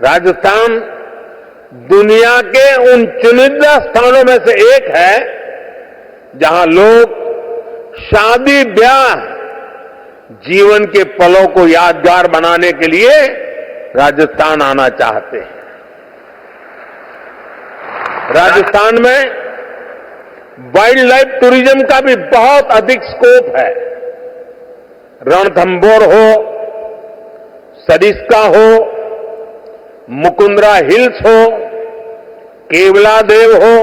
राजस्थान दुनिया के उन चुनिंदा स्थानों में से एक है जहां लोग शादी ब्याह जीवन के पलों को यादगार बनाने के लिए राजस्थान आना चाहते हैं। राजस्थान में वाइल्ड लाइफ टूरिज्म का भी बहुत अधिक स्कोप है। रणथंभौर हो, सरिस्का हो, मुकुंदरा हिल्स हो, केवलादेव हो,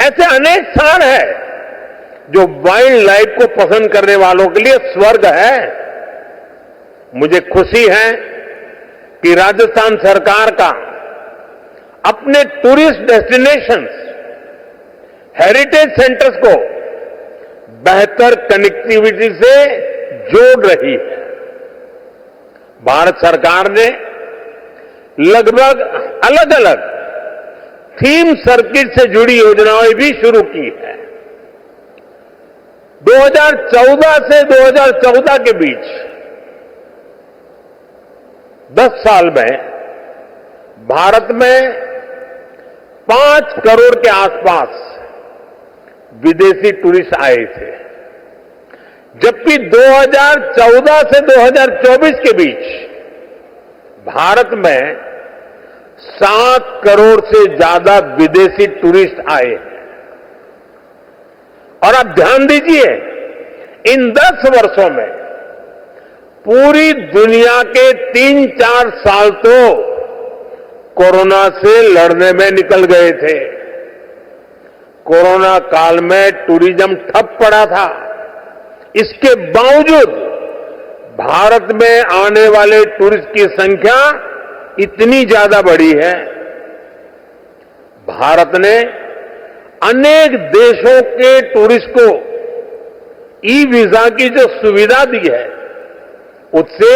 ऐसे अनेक स्थान हैं जो वाइल्ड लाइफ को पसंद करने वालों के लिए स्वर्ग है। मुझे खुशी है कि राजस्थान सरकार का अपने टूरिस्ट डेस्टिनेशंस, हेरिटेज सेंटर्स को बेहतर कनेक्टिविटी से जोड़ रही है। भारत सरकार ने लगभग अलग अलग थीम सर्किट से जुड़ी योजनाएं भी शुरू की है। 2014 से 2014 के बीच 10 साल में भारत में 5 करोड़ के आसपास विदेशी टूरिस्ट आए थे, जबकि 2014 से 2024 के बीच भारत में 7 करोड़ से ज्यादा विदेशी टूरिस्ट आए हैं। और आप ध्यान दीजिए, इन 10 वर्षों में पूरी दुनिया के 3-4 साल तो कोरोना से लड़ने में निकल गए थे। कोरोना काल में टूरिज्म ठप पड़ा था। इसके बावजूद भारत में आने वाले टूरिस्ट की संख्या इतनी ज्यादा बढ़ी है। भारत ने अनेक देशों के टूरिस्ट को ई वीजा की जो सुविधा दी है, उससे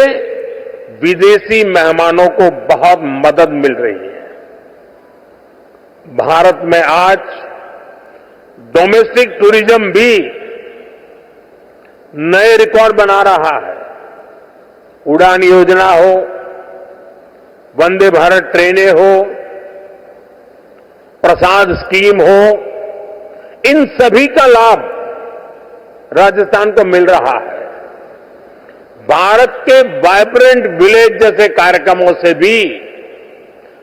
विदेशी मेहमानों को बहुत मदद मिल रही है। भारत में आज डोमेस्टिक टूरिज्म भी नए रिकॉर्ड बना रहा है। उड़ान योजना हो, वंदे भारत ट्रेनें हो, प्रसाद स्कीम हो, इन सभी का लाभ राजस्थान को मिल रहा है। भारत के वाइब्रेंट विलेज जैसे कार्यक्रमों से भी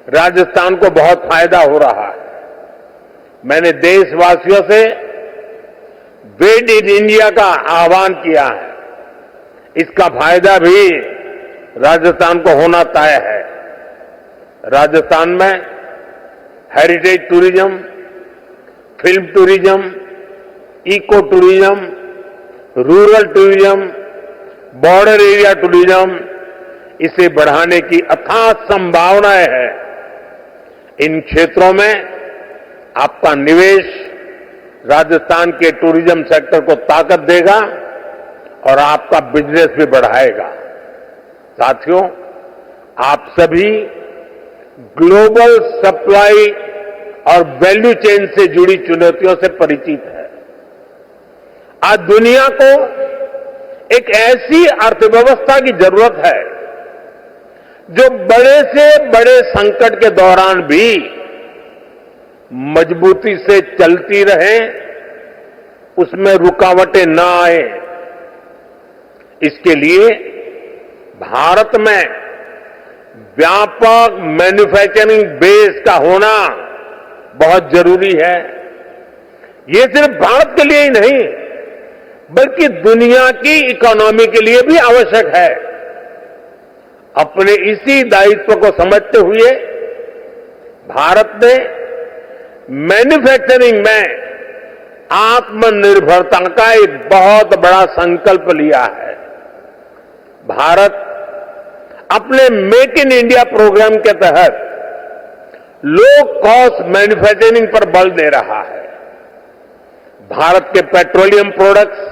राजस्थान को बहुत फायदा हो रहा है। मैंने देशवासियों से मेड इन इंडिया का आह्वान किया है। इसका फायदा भी राजस्थान को होना तय है। राजस्थान में heritage tourism, film tourism, eco tourism, rural tourism, border area tourism, इसे बढ़ाने की अथाह संभावनाएं हैं। इन क्षेत्रों में आपका निवेश राजस्थान के टूरिज्म सेक्टर को ताकत देगा और आपका बिजनेस भी बढ़ाएगा। साथियों, आप सभी ग्लोबल सप्लाई और वैल्यू चेन से जुड़ी चुनौतियों से परिचित है। आज दुनिया को एक ऐसी अर्थव्यवस्था की जरूरत है जो बड़े से बड़े संकट के दौरान भी मजबूती से चलती रहे, उसमें रुकावटें न आए। इसके लिए भारत में व्यापक मैन्युफैक्चरिंग बेस का होना बहुत जरूरी है। ये सिर्फ भारत के लिए ही नहीं, बल्कि दुनिया की इकोनॉमी के लिए भी आवश्यक है। अपने इसी दायित्व को समझते हुए भारत ने मैन्युफैक्चरिंग में आत्मनिर्भरता का एक बहुत बड़ा संकल्प लिया है। भारत अपने मेक इन इंडिया प्रोग्राम के तहत लो कॉस्ट मैन्युफैक्चरिंग पर बल दे रहा है। भारत के पेट्रोलियम प्रोडक्ट्स,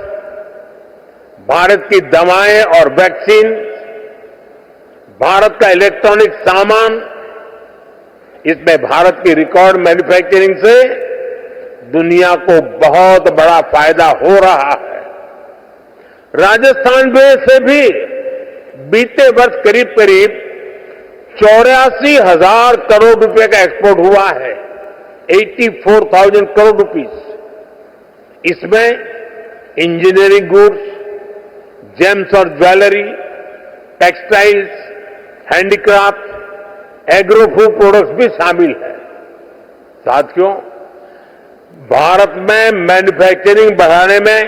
भारत की दवाएं और वैक्सीन, भारत का इलेक्ट्रॉनिक सामान, इसमें भारत की रिकॉर्ड मैन्युफैक्चरिंग से दुनिया को बहुत बड़ा फायदा हो रहा है। राजस्थान में से भी बीते वर्ष करीब करीब 84,000 करोड़ रुपए का एक्सपोर्ट हुआ है, 84,000 करोड़ रुपीस। इसमें इंजीनियरिंग गुड्स, जेम्स और jewellery, textiles, handicraft, agro food products भी शामिल है। साथियों, भारत में मैन्युफैक्चरिंग बढ़ाने में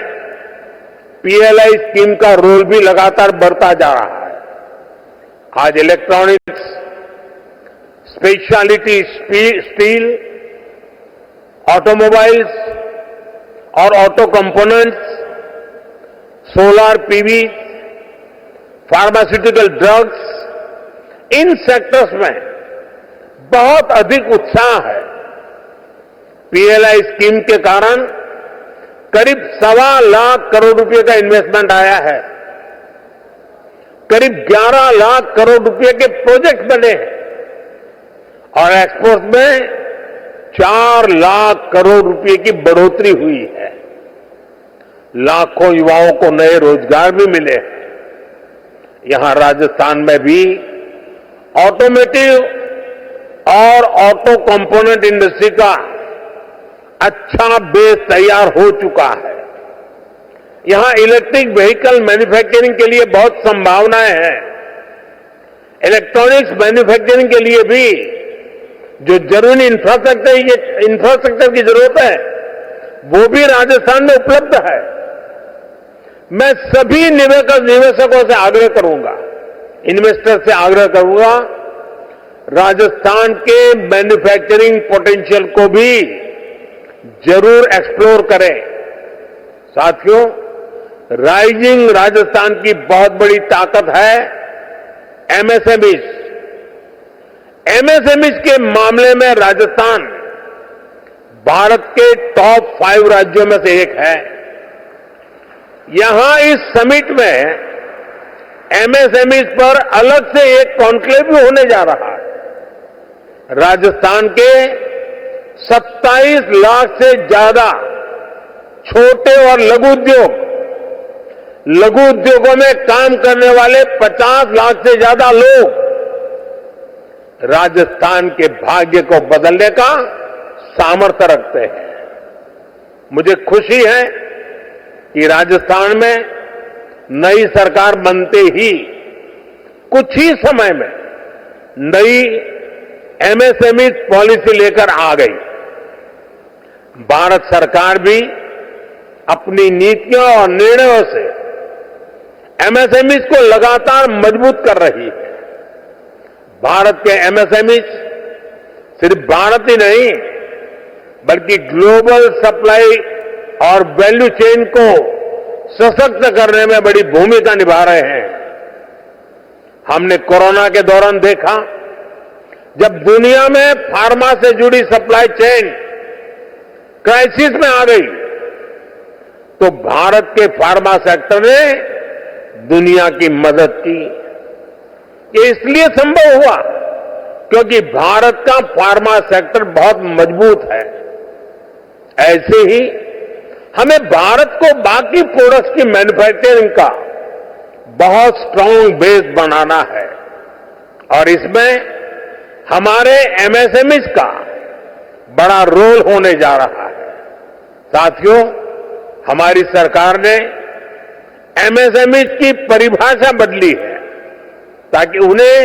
पीएलआई स्कीम का रोल भी लगातार बढ़ता जा रहा है। आज इलेक्ट्रॉनिक्स, स्पेशलिटी स्टील, ऑटोमोबाइल्स और auto components, solar PV, pharmaceutical drugs, इन सेक्टर्स में बहुत अधिक उत्साह है। पीएलआई स्कीम के कारण करीब 1.25 लाख करोड़ रुपए का इन्वेस्टमेंट आया है। करीब 11 लाख करोड़ रुपए के प्रोजेक्ट बने हैं और एक्सपोर्ट में 4 लाख करोड़ रुपए की बढ़ोतरी हुई है। लाखों युवाओं को नए रोजगार भी मिले हैं। यहां राजस्थान में भी ऑटोमोटिव और ऑटो कंपोनेंट इंडस्ट्री का अच्छा बेस तैयार हो चुका है। यहां इलेक्ट्रिक व्हीकल मैन्युफैक्चरिंग के लिए बहुत संभावनाएं हैं। इलेक्ट्रॉनिक्स मैन्युफैक्चरिंग के लिए भी जो जरूरी इंफ्रास्ट्रक्चर की जरूरत है, वो भी राजस्थान में उपलब्ध है। मैं सभी निवेशकों से आग्रह करूंगा, इन्वेस्टर से आग्रह करूंगा, राजस्थान के मैन्युफैक्चरिंग पोटेंशियल को भी जरूर एक्सप्लोर करें। साथियों, राइजिंग राजस्थान की बहुत बड़ी ताकत है एमएसएमईज। एमएसएमईज के मामले में राजस्थान भारत के टॉप 5 राज्यों में से एक है। यहां इस समिट में एमएसएमईज पर अलग से एक कॉन्क्लेव भी होने जा रहा है। राजस्थान के 27 लाख से ज्यादा छोटे और लघु उद्योगों में काम करने वाले 50 लाख से ज्यादा लोग राजस्थान के भाग्य को बदलने का सामर्थ्य रखते हैं। मुझे खुशी है कि राजस्थान में नई सरकार बनते ही कुछ ही समय में नई एमएसएमई पॉलिसी लेकर आ गई। भारत सरकार भी अपनी नीतियों और निर्णयों से एमएसएमई को लगातार मजबूत कर रही है। भारत के एमएसएमई सिर्फ भारत ही नहीं, बल्कि ग्लोबल सप्लाई और वैल्यू चेन को सशक्त करने में बड़ी भूमिका निभा रहे हैं। हमने कोरोना के दौरान देखा, जब दुनिया में फार्मा से जुड़ी सप्लाई चेन क्राइसिस में आ गई, तो भारत के फार्मा सेक्टर ने दुनिया की मदद की। ये इसलिए संभव हुआ क्योंकि भारत का फार्मा सेक्टर बहुत मजबूत है। ऐसे ही हमें भारत को बाकी प्रोडक्ट्स की मैन्युफैक्चरिंग का बहुत स्ट्रांग बेस बनाना है और इसमें हमारे एमएसएमईज का बड़ा रोल होने जा रहा है। साथियों, हमारी सरकार ने एमएसएमईज की परिभाषा बदली है ताकि उन्हें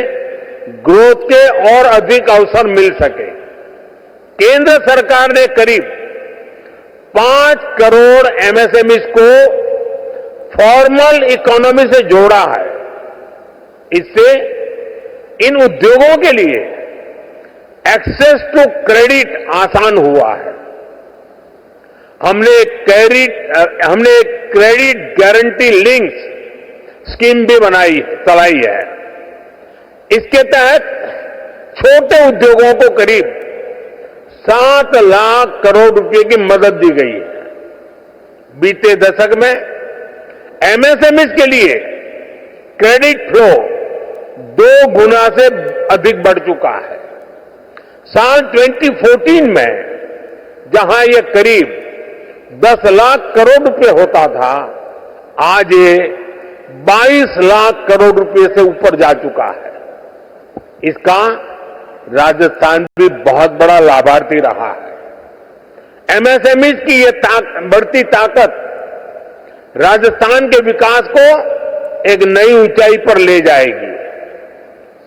ग्रोथ के और अधिक अवसर मिल सके। केंद्र सरकार ने करीब 5 करोड़ एमएसएमईज को फॉर्मल इकोनॉमी से जोड़ा है। इससे इन उद्योगों के लिए एक्सेस टू क्रेडिट आसान हुआ है। हमने एक क्रेडिट गारंटी लिंक्स स्कीम भी चलाई है। इसके तहत छोटे उद्योगों को करीब 7 लाख करोड़ रुपए की मदद दी गई है। बीते दशक में एमएसएमईज के लिए क्रेडिट फ्लो 2 गुना से अधिक बढ़ चुका है। साल 2014 में जहां ये करीब 10 लाख करोड़ रुपए होता था, आज ये 22 लाख करोड़ रुपए से ऊपर जा चुका है। इसका राजस्थान भी बहुत बड़ा लाभार्थी रहा है। एमएसएमईज की ये बढ़ती ताकत राजस्थान के विकास को एक नई ऊंचाई पर ले जाएगी।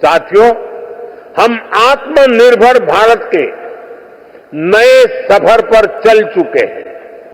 साथियों, हम आत्मनिर्भर भारत के नए सफर पर चल चुके हैं।